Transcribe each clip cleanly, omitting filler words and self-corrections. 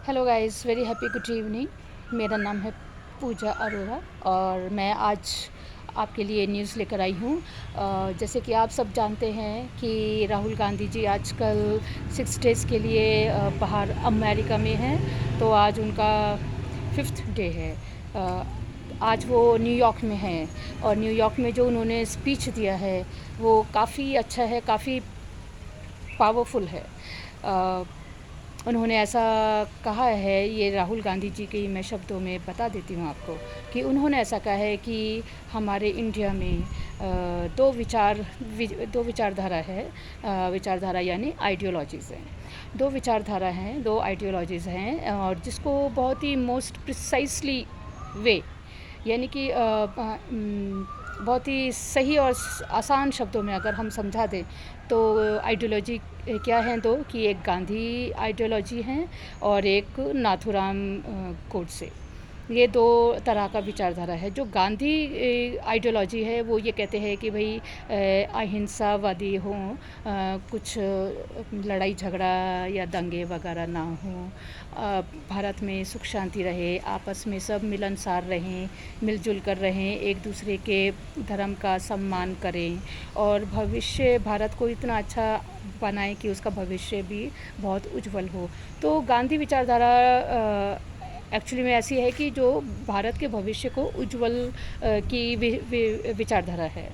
Hello guys, very happy good evening. मेरा नाम है पूजा अरोरा और मैं आज आपके लिए न्यूज़ लेकर आई हूँ। जैसे कि आप सब जानते हैं कि राहुल गांधी जी आजकल 6 डेज़ के लिए बाहर अमेरिका में हैं। तो आज उनका 5th डे है। आज वो न्यूयॉर्क में हैं और न्यूयॉर्क में जो उन्होंने स्पीच दिया है वो काफ़ी अच्छा है, काफ़ी पावरफुल है। उन्होंने ऐसा कहा है, ये राहुल गांधी जी के मैं शब्दों में बता देती हूँ आपको कि उन्होंने ऐसा कहा है कि हमारे इंडिया में दो विचारधारा है। विचारधारा यानी आइडियोलॉजीज़ हैं। दो विचारधारा हैं, दो आइडियोलॉजीज़ हैं और जिसको बहुत ही मोस्ट प्रिसाइसली वे यानी कि बहुत ही सही और आसान शब्दों में अगर हम समझा दें तो आइडियोलॉजी क्या हैं दो, कि एक गांधी आइडियोलॉजी हैं और एक नाथूराम गोडसे। ये दो तरह का विचारधारा है। जो गांधी आइडियोलॉजी है वो ये कहते हैं कि भाई अहिंसावादी हों, कुछ लड़ाई झगड़ा या दंगे वगैरह ना हों, भारत में सुख शांति रहे, आपस में सब मिलनसार रहें, मिलजुल कर रहें, एक दूसरे के धर्म का सम्मान करें और भविष्य भारत को इतना अच्छा बनाएं कि उसका भविष्य भी बहुत उज्जवल हो। तो गांधी विचारधारा एक्चुअली में ऐसी है कि जो भारत के भविष्य को उज्जवल की विचारधारा है,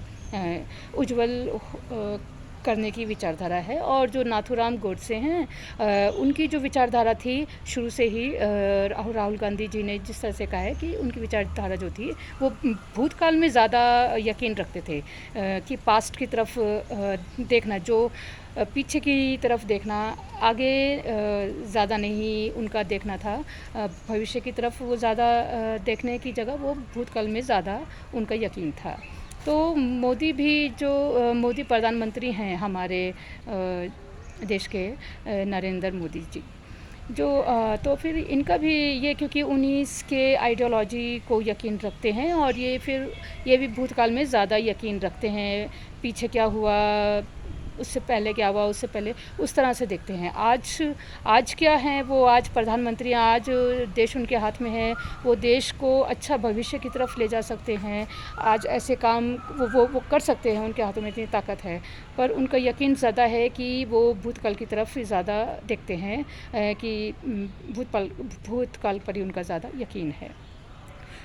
उज्जवल करने की विचारधारा है। और जो नाथूराम गोडसे हैं, उनकी जो विचारधारा थी शुरू से ही, राहुल गांधी जी ने जिस तरह से कहा है कि उनकी विचारधारा जो थी वो भूतकाल में ज़्यादा यकीन रखते थे, कि पास्ट की तरफ देखना, जो पीछे की तरफ देखना, आगे ज़्यादा नहीं उनका देखना था। भविष्य की तरफ वो ज़्यादा देखने की जगह वो भूतकाल में ज़्यादा उनका यकीन था। तो मोदी भी जो मोदी प्रधानमंत्री हैं हमारे देश के, नरेंद्र मोदी जी जो तो फिर इनका भी ये, क्योंकि उन्हीं के आइडियोलॉजी को यकीन रखते हैं और ये भी भूतकाल में ज़्यादा यकीन रखते हैं। पीछे क्या हुआ, उससे पहले क्या हुआ, उससे पहले उस तरह से देखते हैं। आज क्या है वो, आज प्रधानमंत्री, आज देश उनके हाथ में है, वो देश को अच्छा भविष्य की तरफ ले जा सकते हैं। आज ऐसे काम वो कर सकते हैं, उनके हाथों में इतनी ताकत है। पर उनका यकीन ज़्यादा है कि वो भूतकाल की तरफ ज़्यादा देखते हैं, कि भूतकाल पर ही उनका ज़्यादा यकीन है।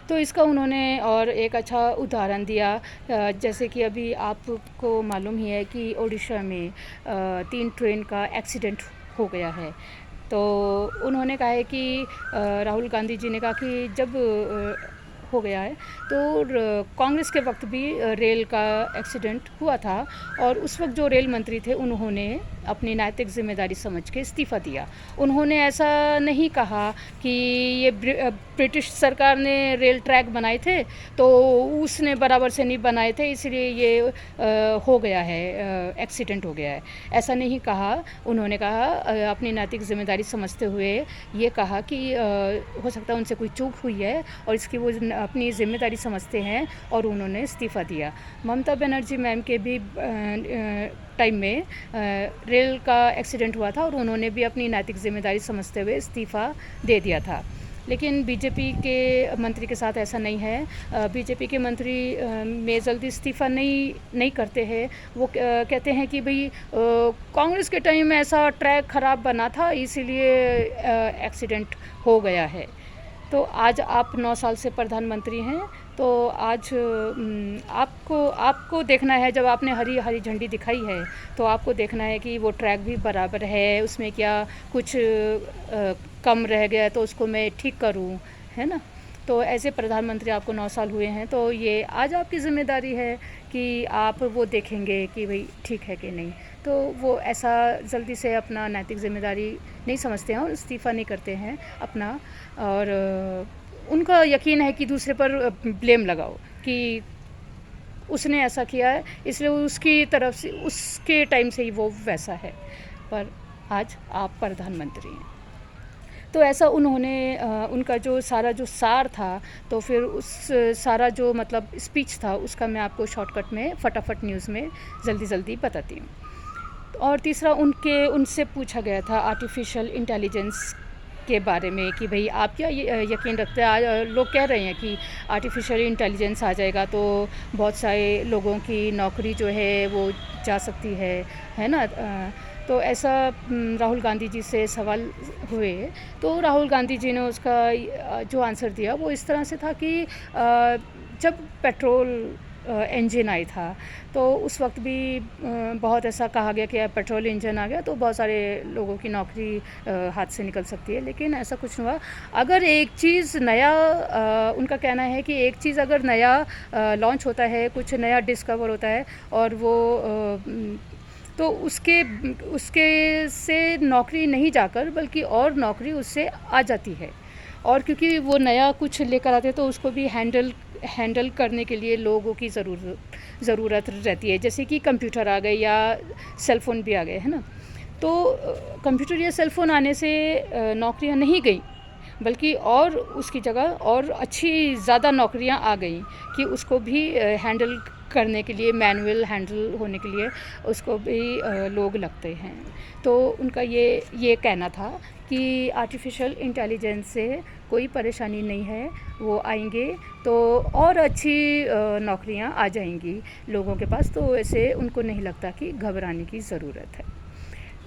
तो इसका उन्होंने और एक अच्छा उदाहरण दिया। जैसे कि अभी आपको मालूम ही है कि ओडिशा में 3 ट्रेन का एक्सीडेंट हो गया है। तो उन्होंने कहा है कि राहुल गांधी जी ने कहा कि जब हो गया है तो कांग्रेस के वक्त भी रेल का एक्सीडेंट हुआ था और उस वक्त जो रेल मंत्री थे उन्होंने अपनी नैतिक जिम्मेदारी समझ के इस्तीफ़ा दिया। उन्होंने ऐसा नहीं कहा कि ये ब्रिटिश सरकार ने रेल ट्रैक बनाए थे तो उसने बराबर से नहीं बनाए थे इसलिए ये हो गया है, एक्सीडेंट हो गया है, ऐसा नहीं कहा। उन्होंने कहा, अपनी नैतिक जिम्मेदारी समझते हुए ये कहा कि हो सकता है उनसे कोई चूक हुई है और इसकी वो अपनी ज़िम्मेदारी समझते हैं और उन्होंने इस्तीफ़ा दिया। ममता बनर्जी मैम के भी टाइम में रेल का एक्सीडेंट हुआ था और उन्होंने भी अपनी नैतिक ज़िम्मेदारी समझते हुए इस्तीफ़ा दे दिया था। लेकिन बीजेपी के मंत्री के साथ ऐसा नहीं है। बीजेपी के मंत्री में जल्दी इस्तीफ़ा नहीं करते हैं। वो कहते हैं कि भाई कांग्रेस के टाइम में ऐसा ट्रैक ख़राब बना था इसीलिए एक्सीडेंट हो गया है। तो आज आप 9 साल से प्रधानमंत्री हैं, तो आज आपको देखना है, जब आपने हरी झंडी दिखाई है तो आपको देखना है कि वो ट्रैक भी बराबर है, उसमें क्या कुछ कम रह गया तो उसको मैं ठीक करूं, है ना। तो ऐसे प्रधानमंत्री आपको 9 साल हुए हैं, तो ये आज आपकी ज़िम्मेदारी है कि आप वो देखेंगे कि भाई ठीक है कि नहीं। तो वो ऐसा जल्दी से अपना नैतिक ज़िम्मेदारी नहीं समझते हैं और इस्तीफ़ा नहीं करते हैं अपना, और उनका यकीन है कि दूसरे पर ब्लेम लगाओ कि उसने ऐसा किया है इसलिए उसकी तरफ से उसके टाइम से ही वो वैसा है। पर आज आप प्रधानमंत्री हैं। तो ऐसा उन्होंने उनका जो सार था, तो फिर उस सारा जो मतलब स्पीच था उसका मैं आपको शॉर्टकट में फटाफट न्यूज़ में जल्दी बताती हूँ। और तीसरा उनसे पूछा गया था आर्टिफिशियल इंटेलिजेंस के बारे में कि भाई आप क्या यकीन रखते हैं। आज लोग कह रहे हैं कि आर्टिफिशियल इंटेलिजेंस आ जाएगा तो बहुत सारे लोगों की नौकरी जो है वो जा सकती है ना। तो ऐसा राहुल गांधी जी से सवाल हुए तो राहुल गांधी जी ने उसका जो आंसर दिया वो इस तरह से था कि जब पेट्रोल इंजन आई था तो उस वक्त भी बहुत ऐसा कहा गया कि अब पेट्रोल इंजन आ गया तो बहुत सारे लोगों की नौकरी हाथ से निकल सकती है, लेकिन ऐसा कुछ नहीं हुआ। अगर एक चीज़ नया उनका कहना है कि एक चीज़ अगर नया लॉन्च होता है, कुछ नया डिस्कवर होता है और वो तो उसके उसके से नौकरी नहीं जाकर बल्कि और नौकरी उससे आ जाती है। और क्योंकि वो नया कुछ लेकर आते हैं तो उसको भी हैंडल करने के लिए लोगों की ज़रूरत रहती है। जैसे कि कंप्यूटर आ गए या सेल फ़ोन भी आ गए, है ना। तो कंप्यूटर या सेल फ़ोन आने से नौकरियां नहीं गई बल्कि और उसकी जगह और अच्छी ज़्यादा नौकरियां आ गई कि उसको भी हैंडल करने के लिए, मैनुअल हैंडल होने के लिए उसको भी लोग लगते हैं। तो उनका ये कहना था कि आर्टिफिशियल इंटेलिजेंस से कोई परेशानी नहीं है, वो आएंगे तो और अच्छी नौकरियां आ जाएंगी लोगों के पास, तो ऐसे उनको नहीं लगता कि घबराने की ज़रूरत है।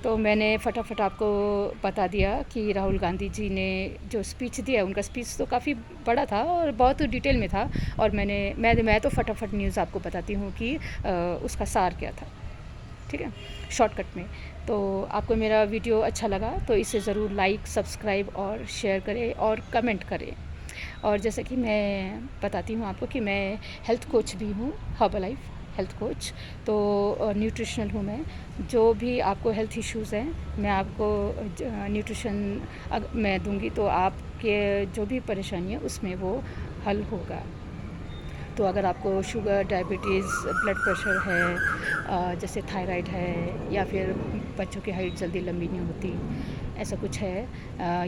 तो मैंने फटाफट आपको बता दिया कि राहुल गांधी जी ने जो स्पीच दिया, उनका स्पीच तो काफ़ी बड़ा था और बहुत डिटेल में था, और मैं तो फटाफट न्यूज़ आपको बताती हूँ कि उसका सार क्या था, ठीक है, शॉर्टकट में। तो आपको मेरा वीडियो अच्छा लगा तो इसे ज़रूर लाइक, सब्सक्राइब और शेयर करें और कमेंट करें। और जैसे कि मैं बताती हूँ आपको कि मैं हेल्थ कोच भी हूँ, हर्बलाइफ हेल्थ कोच। तो न्यूट्रिशनल हूँ मैं। जो भी आपको हेल्थ इश्यूज़ हैं मैं आपको न्यूट्रिशन मैं दूंगी तो आपके जो भी परेशानी है उसमें वो हल होगा। तो अगर आपको शुगर, डायबिटीज़, ब्लड प्रेशर है, जैसे थायराइड है, या फिर बच्चों की हाइट जल्दी लंबी नहीं होती, ऐसा कुछ है,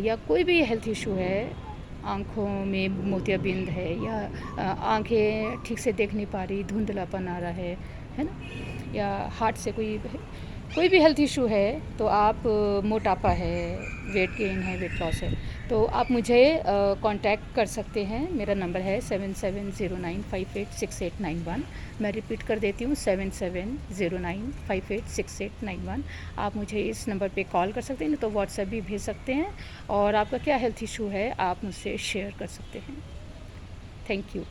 या कोई भी हेल्थ इशू है, आँखों में मोतियाबिंद है, या आँखें ठीक से देख नहीं पा रही, धुंधलापन आ रहा है ना, या हार्ट से कोई भी हेल्थ इशू है, तो आप मोटापा है, वेट गेन है, वेट लॉस है, तो आप मुझे कांटेक्ट कर सकते हैं। मेरा नंबर है 7709586891। मैं रिपीट कर देती हूँ, 7709586891। आप मुझे इस नंबर पे कॉल कर सकते हैं, नहीं तो व्हाट्सएप भी भेज सकते हैं, और आपका क्या हेल्थ इशू है आप मुझसे शेयर कर सकते हैं। Thank you.